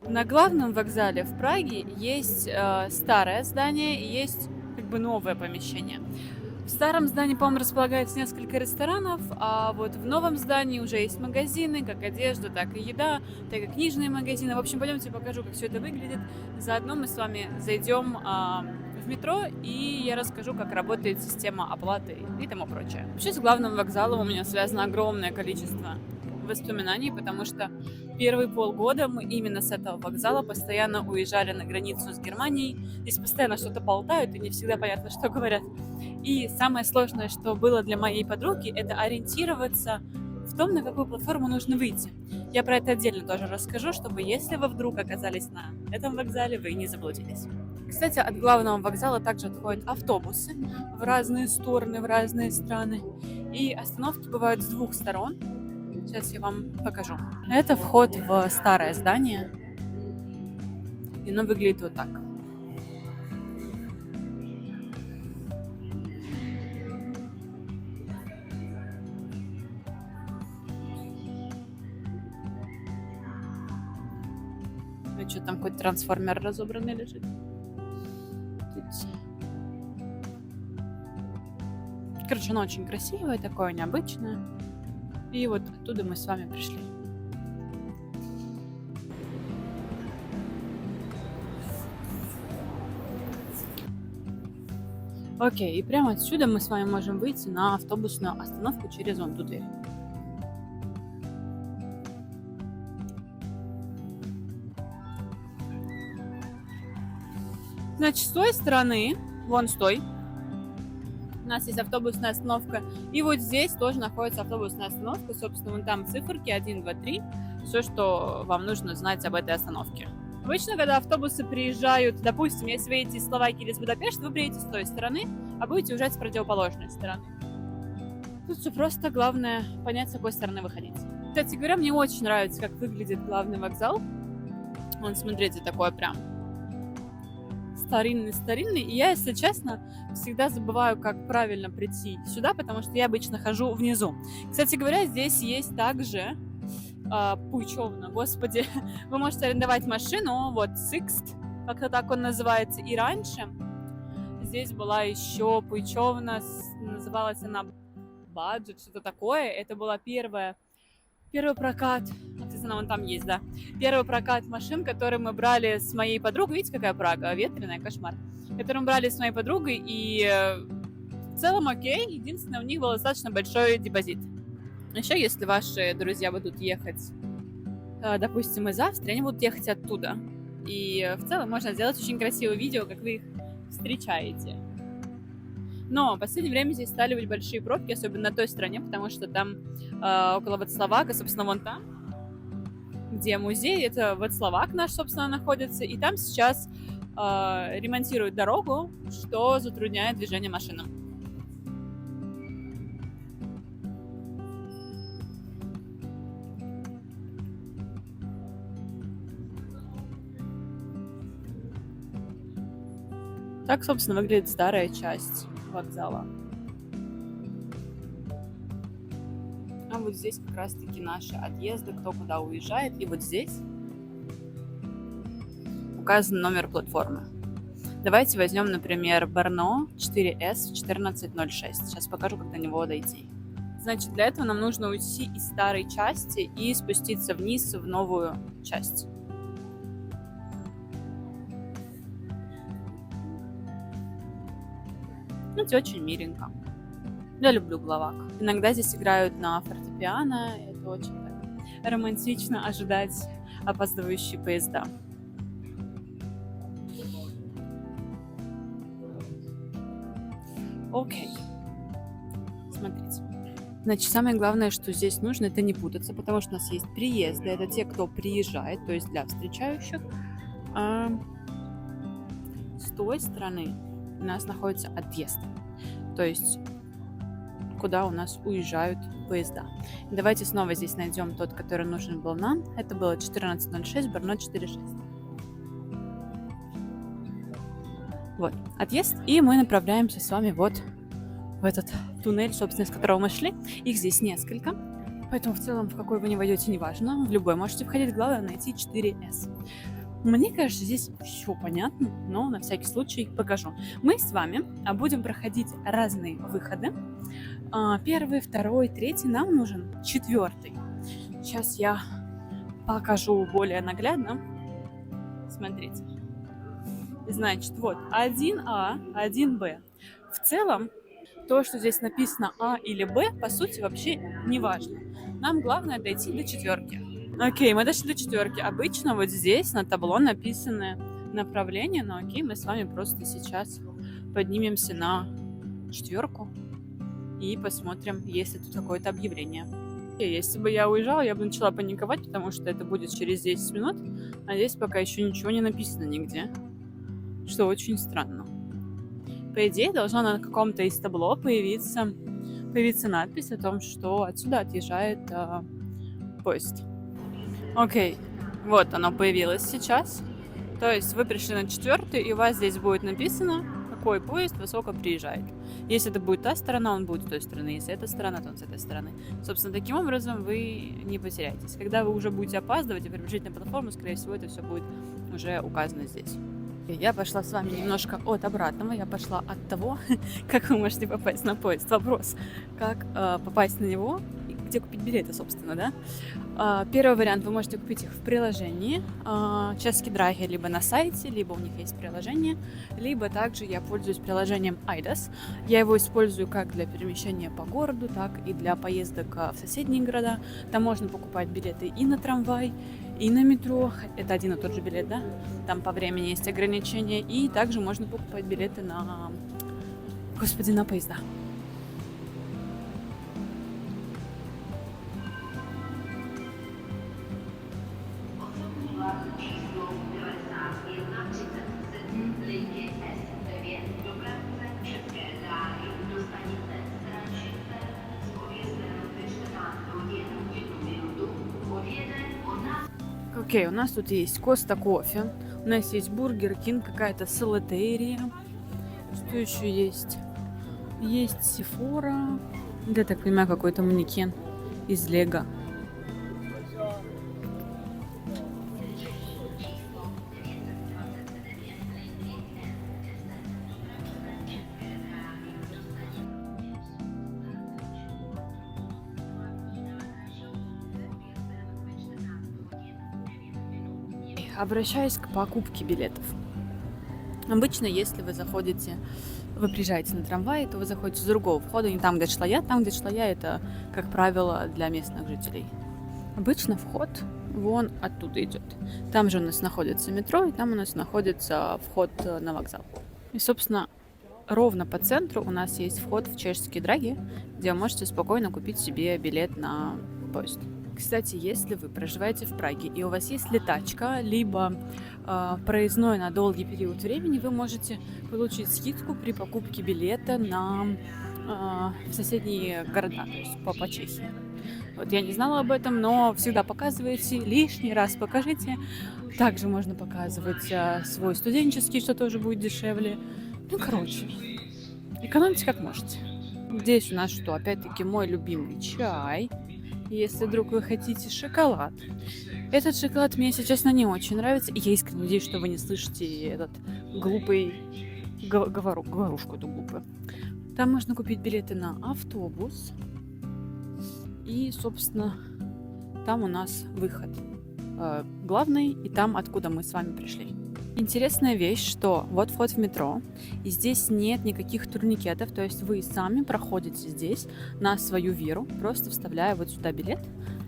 На главном вокзале в Праге есть старое здание и есть как бы новое помещение. В старом здании, по-моему, располагается несколько ресторанов, а вот в новом здании уже есть магазины, как одежда, так и еда, так и книжные магазины. В общем, пойдемте покажу, как все это выглядит. Заодно мы с вами зайдем в метро, и я расскажу, как работает система оплаты и тому прочее. Вообще, с главным вокзалом у меня связано огромное количество воспоминаний, потому что первые полгода мы именно с этого вокзала постоянно уезжали на границу с Германией. Здесь постоянно что-то болтают, и не всегда понятно, что говорят. И самое сложное, что было для моей подруги, это ориентироваться в том, на какую платформу нужно выйти. Я про это отдельно тоже расскажу, чтобы если вы вдруг оказались на этом вокзале, вы не заблудились. Кстати, от главного вокзала также отходят автобусы в разные стороны, в разные страны. И остановки бывают с двух сторон. Сейчас я вам покажу. Это вход в старое здание. И оно выглядит вот так. Ну что, там какой-то трансформер разобранный лежит? Короче, оно очень красивое, такое необычное. И вот оттуда мы с вами пришли. Окей, и прямо отсюда мы с вами можем выйти на автобусную остановку через вон ту дверь. Значит, с той стороны, вон с той, у нас есть автобусная остановка. И вот здесь тоже находится автобусная остановка. Собственно, вон там циферки 1, 2, 3. Все, что вам нужно знать об этой остановке. Обычно, когда автобусы приезжают, допустим, если вы едете из Словакии или из Будапешта, вы приедете с той стороны, а будете уезжать с противоположной стороны. Тут все просто, главное понять, с какой стороны выходить. Кстати говоря, мне очень нравится, как выглядит главный вокзал. Вон, смотрите, такое прям старинный. И я, если честно, всегда забываю, как правильно прийти сюда, потому что я обычно хожу внизу. Кстати говоря, здесь есть также Пуйчевна, господи, вы можете арендовать машину, вот Sixt, как-то так он называется, и раньше здесь была еще Пуйчевна, называлась она Budget, что-то такое, это была первый прокат, она вон там есть, да, первый прокат машин, который мы брали с моей подругой, видите, какая Прага, ветреная, кошмар, который мы брали с моей подругой, и в целом окей, единственное, у них был достаточно большой депозит. Еще, если ваши друзья будут ехать, допустим, из Австрии, они будут ехать оттуда. И в целом можно сделать очень красивое видео, как вы их встречаете. Но в последнее время здесь стали быть большие пробки, особенно на той стороне, потому что там около Вацлавака, собственно, вон там, где музей, это Вацлавак наш, собственно, находится. И там сейчас ремонтируют дорогу, что затрудняет движение машинам. Так, собственно, выглядит старая часть вокзала. А вот здесь как раз-таки наши отъезды, кто куда уезжает. И вот здесь указан номер платформы. Давайте возьмем, например, Брно 4С 1406. Сейчас покажу, как до него дойти. Значит, для этого нам нужно уйти из старой части и спуститься вниз в новую часть. Знаете, очень миленько. Я люблю Главак. Иногда здесь играют на фортепиано. Это очень так романтично ожидать опаздывающие поезда. Окей. Смотрите. Значит, самое главное, что здесь нужно, это не путаться, потому что у нас есть приезды. Это те, кто приезжает, то есть для встречающих. А с той стороны у нас находится отъезд. То есть куда у нас уезжают поезда. Давайте снова здесь найдем тот, который нужен был нам. Это было 1406, Брно 46. Вот, отъезд. И мы направляемся с вами вот в этот туннель, собственно, из которого мы шли. Их здесь несколько. Поэтому в целом, в какой вы не войдете, неважно. В любой можете входить, главное найти 4С. Мне кажется, здесь все понятно, но на всякий случай покажу. Мы с вами будем проходить разные выходы. Первый, второй, третий. Нам нужен 4-й. Сейчас я покажу более наглядно. Смотрите. Значит, вот 1А, 1Б. В целом, то, что здесь написано А или Б, по сути, вообще не важно. Нам главное дойти до 4. Окей, мы дошли до 4. Обычно вот здесь на табло написаны направления, но окей, мы с вами просто сейчас поднимемся на 4 и посмотрим, есть ли тут какое-то объявление. Если бы я уезжала, я бы начала паниковать, потому что это будет через 10 минут, а здесь пока еще ничего не написано нигде, что очень странно. По идее, должна на каком-то из табло появиться надпись о том, что отсюда отъезжает поезд. Окей, вот оно появилось сейчас. То есть вы пришли на 4, и у вас здесь будет написано, какой поезд во сколько приезжает. Если это будет та сторона, он будет с той стороны. Если эта сторона, то он с этой стороны. Собственно, таким образом вы не потеряетесь. Когда вы уже будете опаздывать и приближать на платформу, скорее всего, это все будет уже указано здесь. Я пошла с вами немножко от обратного. Я пошла от того, как вы можете попасть на поезд. Вопрос, как попасть на него и где купить билеты, собственно, да? Первый вариант, вы можете купить их в приложении Чешские драги, либо на сайте, либо у них есть приложение, либо также я пользуюсь приложением Айдас. Я его использую как для перемещения по городу, так и для поездок в соседние города. Там можно покупать билеты и на трамвай, и на метро. Это один и тот же билет, да? Там по времени есть ограничения. И также можно покупать билеты на поезда. Окей, у нас тут есть Коста Кофе, у нас есть Бургер Кинг, какая-то салатерия. Что еще есть? Есть Сефора. Я так понимаю, какой-то манекен из Лего. Обращаюсь к покупке билетов. Обычно, если вы приезжаете на трамвай, то вы заходите с другого входа, не там, где шла я. Там, где шла я, это, как правило, для местных жителей. Обычно вход вон оттуда идет. Там же у нас находится метро, и там у нас находится вход на вокзал. И, собственно, ровно по центру у нас есть вход в Чешские драги, где вы можете спокойно купить себе билет на поезд. Кстати, если вы проживаете в Праге и у вас есть летачка, либо проездной на долгий период времени, вы можете получить скидку при покупке билета в соседние города, то есть по Чехии. Вот я не знала об этом, но всегда показывайте, лишний раз покажите. Также можно показывать свой студенческий, что тоже будет дешевле. Короче, экономьте как можете. Здесь у нас что? Опять-таки мой любимый чай. Если вдруг вы хотите шоколад. Этот шоколад мне, если честно, не очень нравится. И я искренне надеюсь, что вы не слышите этот глупый говорушку эту глупую. Там можно купить билеты на автобус. И, собственно, там у нас выход главный, и там, откуда мы с вами пришли. Интересная вещь, что вот вход в метро, и здесь нет никаких турникетов, то есть вы сами проходите здесь на свою веру, просто вставляя вот сюда билет,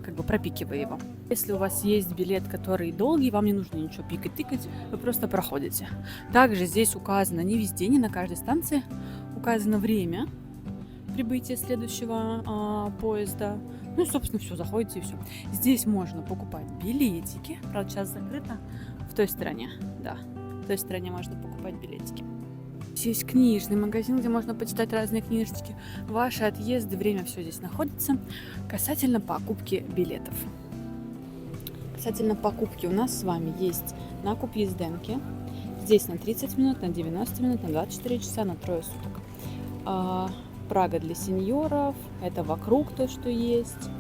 как бы пропикивая его. Если у вас есть билет, который долгий, вам не нужно ничего пикать-тыкать, вы просто проходите. Также здесь указано не везде, не на каждой станции, указано время прибытия следующего поезда. Ну и, собственно, все, заходите и все. Здесь можно покупать билетики, правда, сейчас закрыто. В той стороне, да. В той стороне можно покупать билетики. Здесь книжный магазин, где можно почитать разные книжечки. Ваши отъезды, время, все здесь находится. Касательно покупки билетов. Касательно покупки у нас с вами есть накуп езденки. Здесь на 30 минут, на 90 минут, на 24 часа, на трое суток. Прага для сеньоров. Это вокруг то, что есть.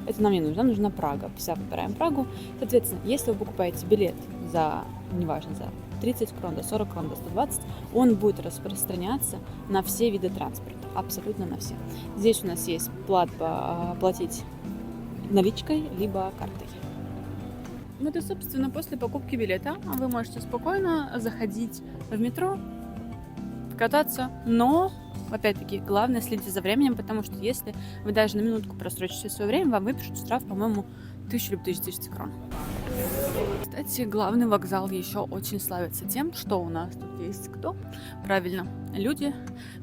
Это нам не нужно, нам нужна Прага. Вся выбираем Прагу. Соответственно, если вы покупаете билет за, неважно, за 30 крон, до 40 крон, до 120, он будет распространяться на все виды транспорта, абсолютно на все. Здесь у нас есть платить наличкой, либо картой. Вот и, собственно, после покупки билета вы можете спокойно заходить в метро, кататься, но, опять-таки, главное, следите за временем, потому что если вы даже на минутку просрочите свое время, вам выпишут штраф, по-моему, 1000 либо 1200 крон. Кстати, главный вокзал еще очень славится тем, что у нас тут есть кто? Правильно, люди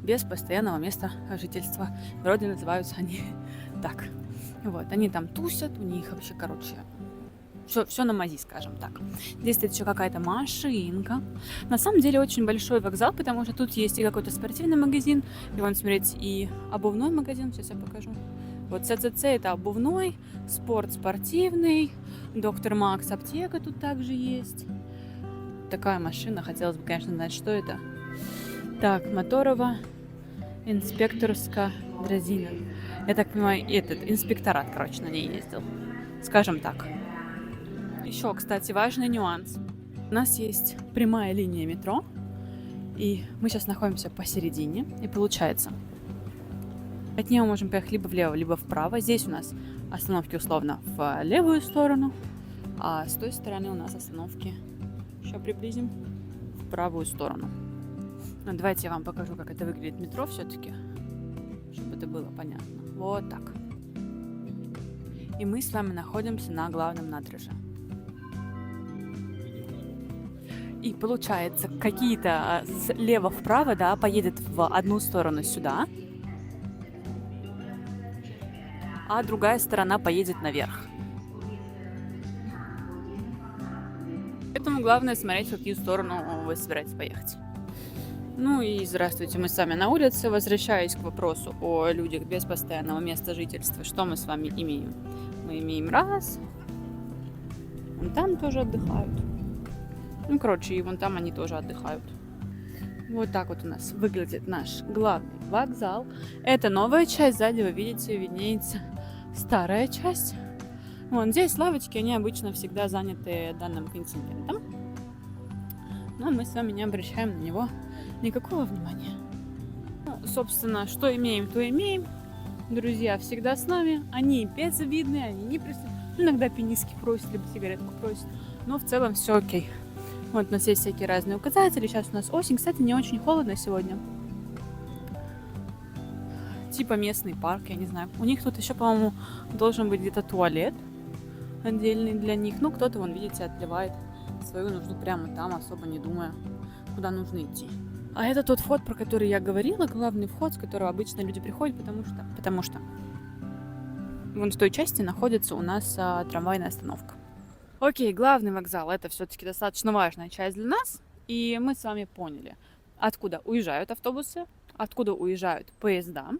без постоянного места жительства. Вроде называются они так. Вот, они там тусят, у них вообще, короче, все на мази, скажем так. Здесь стоит еще какая-то машинка. На самом деле очень большой вокзал, потому что тут есть и какой-то спортивный магазин, и вон, смотрите, и обувной магазин. Сейчас я покажу. Вот ЦЦЦ это обувной, спорт спортивный, Доктор Макс аптека тут также есть. Такая машина, хотелось бы, конечно, знать, что это. Так, Моторова, инспекторская дрезина. Я так понимаю, этот инспекторат, короче, на ней ездил. Скажем так. Еще, кстати, важный нюанс. У нас есть прямая линия метро, и мы сейчас находимся посередине, и получается, от нее мы можем поехать либо влево, либо вправо. Здесь у нас остановки условно в левую сторону, а с той стороны у нас остановки, еще приблизим, в правую сторону. Ну, давайте я вам покажу, как это выглядит метро все-таки, чтобы это было понятно. Вот так. И мы с вами находимся на главном набережной. И получается, какие-то слева вправо, да, поедет в одну сторону сюда, а другая сторона поедет наверх. Поэтому главное смотреть, в какую сторону вы собираетесь поехать. Ну и здравствуйте, мы с вами на улице. Возвращаясь к вопросу о людях без постоянного места жительства, что мы с вами имеем? Мы имеем раз, вон там тоже отдыхают. Ну, короче, и вон там они тоже отдыхают. Вот так вот у нас выглядит наш главный вокзал. Это новая часть, сзади вы видите, виднеется старая часть. Вон здесь лавочки, они обычно всегда заняты данным континентом. Но мы с вами не обращаем на него никакого внимания. Ну, собственно, что имеем, то имеем. Друзья всегда с нами. Они безобидные, они не просят. Иногда пениски просят, либо сигаретку просят. Но в целом все окей. Вот у нас есть всякие разные указатели. Сейчас у нас осень. Кстати, не очень холодно сегодня. Типа местный парк, я не знаю. У них тут еще, по-моему, должен быть где-то туалет отдельный для них. Ну, кто-то, вон, видите, отливает свою нужду прямо там, особо не думая, куда нужно идти. А это тот вход, про который я говорила, главный вход, с которого обычно люди приходят, потому что вон в той части находится у нас трамвайная остановка. Окей, главный вокзал — это все-таки достаточно важная часть для нас, и мы с вами поняли, откуда уезжают автобусы, откуда уезжают поезда,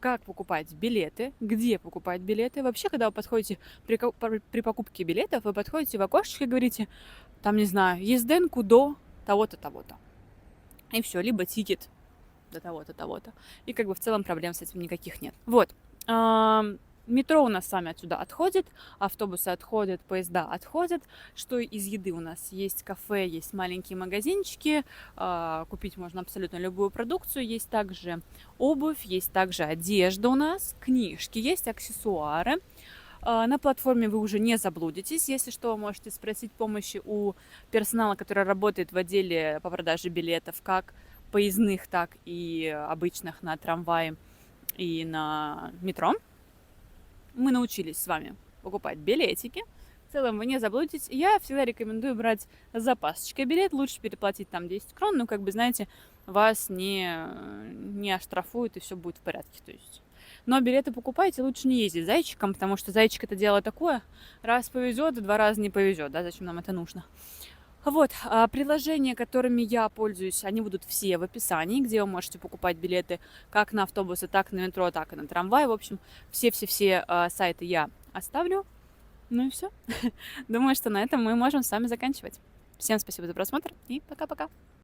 как покупать билеты, где покупать билеты. Вообще, когда вы подходите при покупке билетов, вы подходите в окошечко и говорите, там, не знаю, езденку до того-то, того-то. И все, либо тикет до того-то, того-то. И как бы в целом проблем с этим никаких нет. Вот. Метро у нас с вами отсюда отходит, автобусы отходят, поезда отходят. Что из еды у нас? Есть кафе, есть маленькие магазинчики, купить можно абсолютно любую продукцию. Есть также обувь, есть также одежда у нас, книжки, есть аксессуары. На платформе вы уже не заблудитесь. Если что, вы можете спросить помощи у персонала, который работает в отделе по продаже билетов, как поездных, так и обычных на трамвае и на метро. Мы научились с вами покупать билетики. В целом вы не заблудитесь. Я всегда рекомендую брать с запасочкой билет. Лучше переплатить там 10 крон. Ну, как бы, знаете, вас не оштрафуют и все будет в порядке. То есть. Но билеты покупайте, лучше не ездить зайчиком, потому что зайчик — это дело такое. Раз повезет, 2 раза не повезет. Да, зачем нам это нужно? Вот, приложения, которыми я пользуюсь, они будут все в описании, где вы можете покупать билеты как на автобусы, так и на метро, так и на трамвай. В общем, все сайты я оставлю. Ну и все. Думаю, что на этом мы можем с вами заканчивать. Всем спасибо за просмотр и пока-пока.